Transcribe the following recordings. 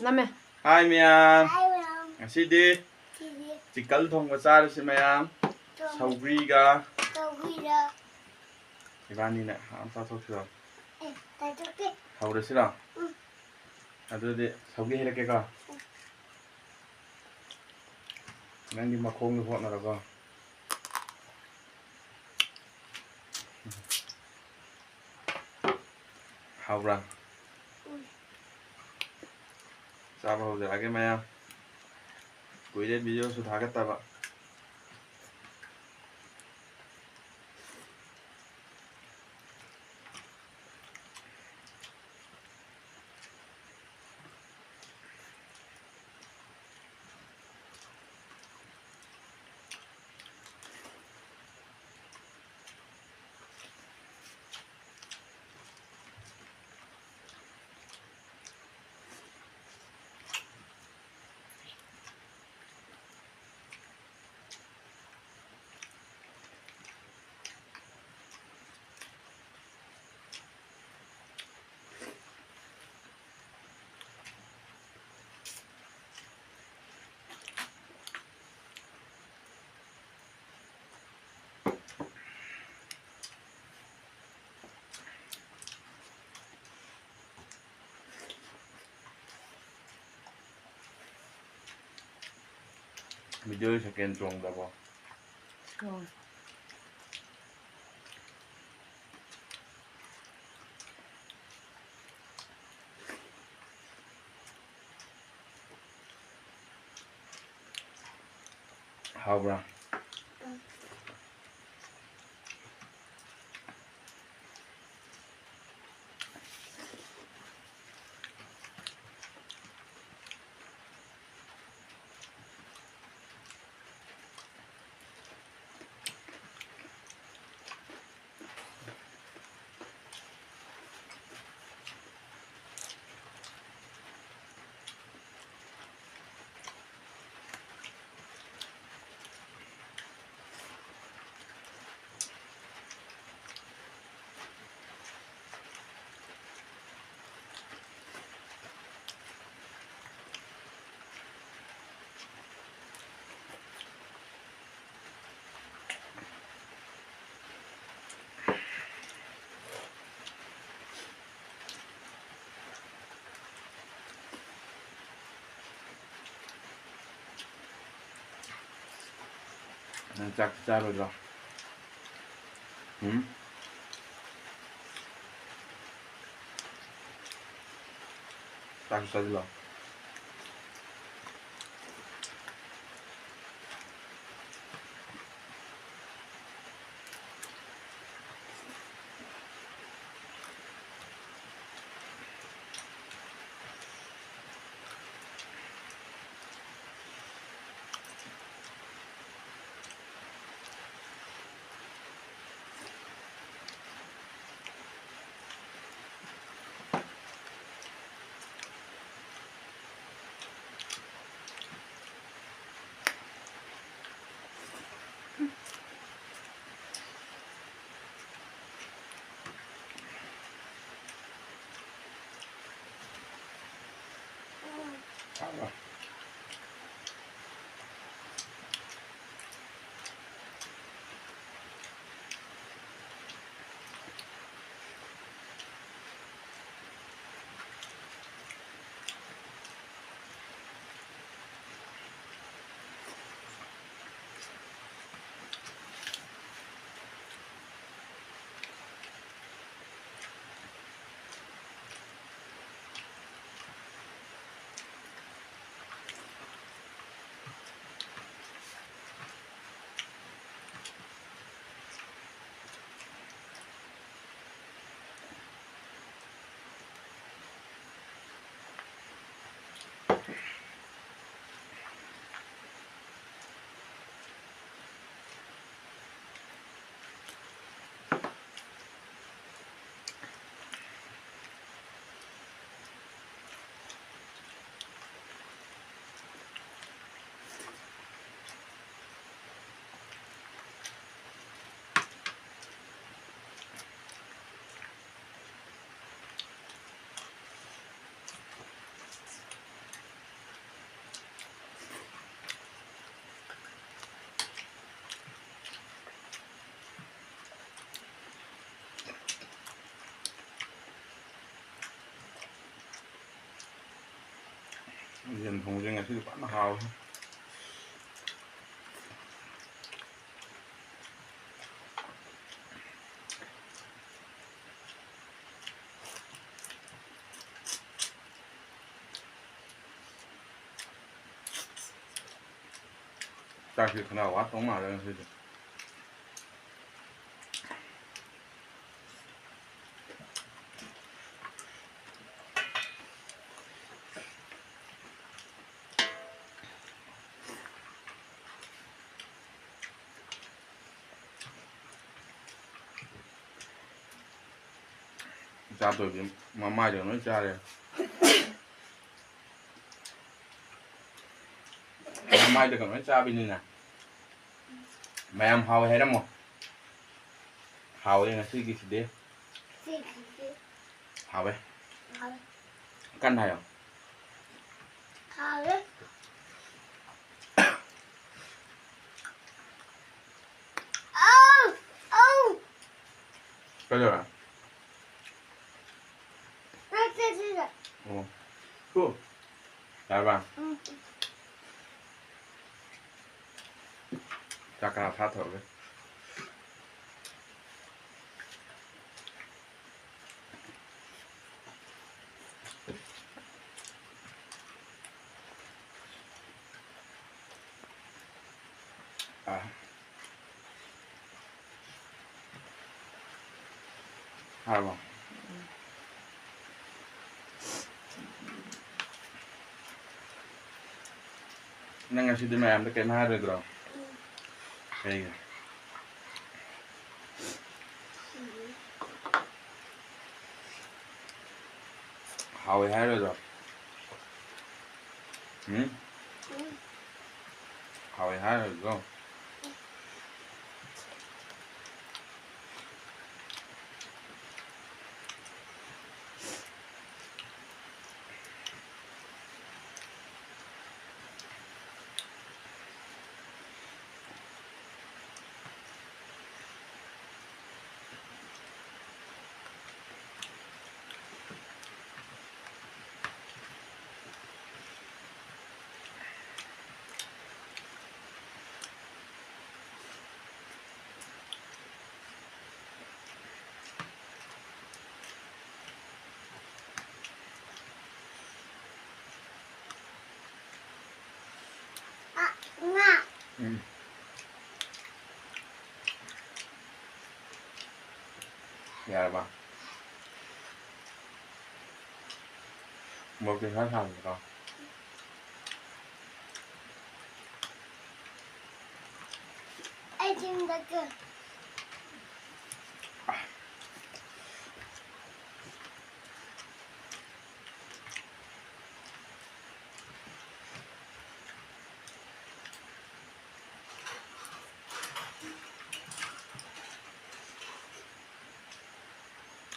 Name. Hi ma'am. Hi ma'am. Ngasidi chicken thongba charasi ma'am. Saugriga. Saugriga. Ibanina ham chathokso. Chathokse. Haurasira. Adudi saugri hirake ka. Nangdi makhongdu hotnarago. Haura. Chaba haujarage ma'am. Kuire video su thagattaba. Video second chongdabo. Haura. 짝 자르자. 응? 짝 자르라. Haura. ꯌꯦꯟ ꯊꯣꯡꯕꯁꯦ ꯉꯁꯤꯗꯤ ꯐꯖꯅ ꯍꯥꯎꯋꯦ ꯆꯥꯛꯁꯤ ꯈꯔ ꯋꯥꯠꯇꯧ ꯃꯥꯜꯂꯦ ꯉꯁꯤꯗꯤ ꯆꯥꯗꯣꯏꯁꯦ ꯃꯃꯥꯏꯗ ꯂꯣꯏ ꯆꯥꯔꯦ ꯃꯃꯥꯏꯗꯒ ꯂꯣꯏ ꯆꯥꯕꯤꯅꯤꯅ ꯃꯌꯥꯝ ꯍꯥꯎꯋꯦ ꯍꯥꯏꯔꯝꯃꯣ ꯍꯥꯎꯋꯦ ꯉꯁꯤꯒꯤꯁꯤꯗꯤ ꯍꯥꯎꯋꯦ ꯀꯟꯅ ꯍꯥꯏꯌꯣ 하루 아우 아우 그래요 나한테 후 잘 봐. 응. 잠깐 다 더. 아. 알아. Nang ngasi di mayam kayak mana bro? Kayak Hawi hai rồi. Hawi hai rồi bro. Dạ vâng. Một cái hết hồng rồi. Ai chim đã cơ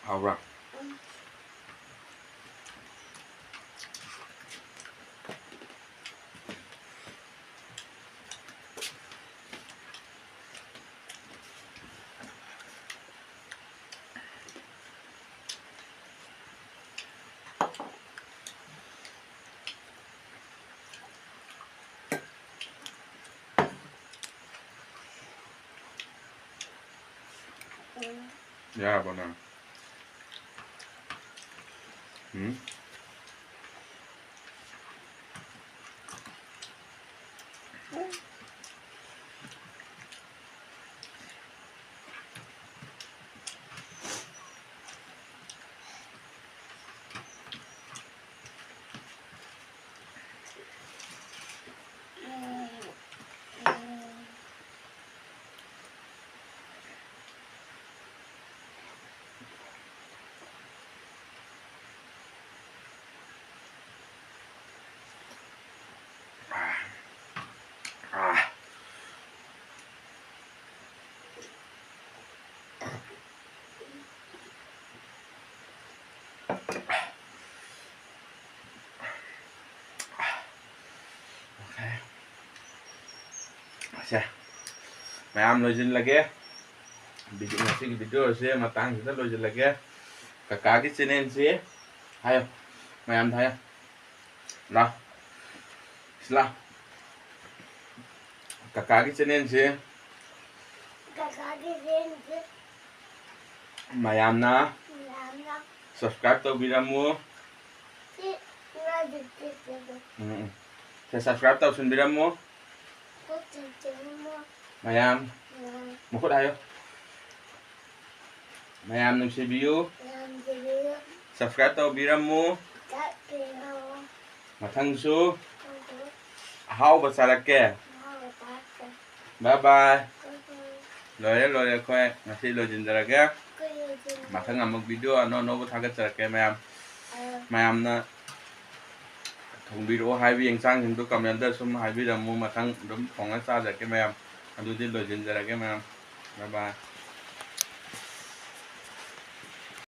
Hào rồi. Dạ bọn nào. 자, mayam loisinlage. Video ngasi video se matang kita loisinlage. Kakak channel se. Ayo, mayam thaya. Nào. Sheela ꯀꯀꯥꯒꯤ ꯆꯦꯅꯦꯜꯁꯦ ꯀꯀꯥꯒꯤ ꯔꯦꯟꯁꯦ ꯃꯌꯥꯝꯅ ꯌꯥꯝꯅ subscribe ꯇꯧꯕꯤꯔꯝꯃꯨ ꯁꯤ ꯉꯥꯗꯤ ꯆꯤꯛꯆꯕ subscribe ꯇꯧꯁꯤꯟꯕꯤꯔꯝꯃꯨ ꯆꯤꯛꯆꯕ ꯃꯌꯥꯝ ꯃꯈꯨꯠ ꯍꯥꯏꯌꯣ ꯃꯌꯥꯝ ꯅꯨꯡꯁꯤꯕꯤꯌꯨ ꯌꯥꯝꯖꯕꯤꯌꯨ subscribe ꯇꯧꯕꯤꯔꯝꯃꯨ ꯆꯠꯄꯤꯌꯨ ꯃꯊꯪꯁꯨ ꯑꯍꯥꯎꯕ ꯆꯥꯔꯛꯀꯦ ꯃꯍꯥꯎ ꯇꯥꯛꯀꯦ ꯕꯥꯏ ꯕꯥꯏ ꯀꯣꯏ ꯂꯣꯏꯔꯦ ꯑꯩꯈꯣꯏ ꯉꯁꯤ ꯂꯣꯏꯁꯤꯟꯖꯔꯒꯦ ꯃꯊꯪ ꯑꯃꯨꯛ ꯚꯤꯗꯤꯑꯣ ꯑꯅꯧ ꯑꯅꯧꯕ ꯊꯥꯒꯠꯆꯔꯛꯀꯦ ꯃꯌꯥꯝꯅ ꯊꯣꯡꯕꯤꯔꯛꯑꯣ ꯍꯥꯏꯕ ꯌꯦꯟꯁꯥꯡꯁꯤꯡꯗꯣ ꯀꯃꯦꯟꯇ ꯁꯨꯝ ꯍꯥꯏꯕꯤꯔꯝꯃꯨ ꯃꯊꯪ ꯑꯗꯨꯝ ꯊꯣꯡꯉ ꯆꯥꯖꯔꯛꯀꯦ ꯃꯌꯥꯝ ꯑꯗꯨꯗꯤ ꯂꯣꯏꯁꯤꯟꯖꯔꯒꯦ ꯃꯌꯥꯝ ꯕꯥꯏ ꯕꯥꯏ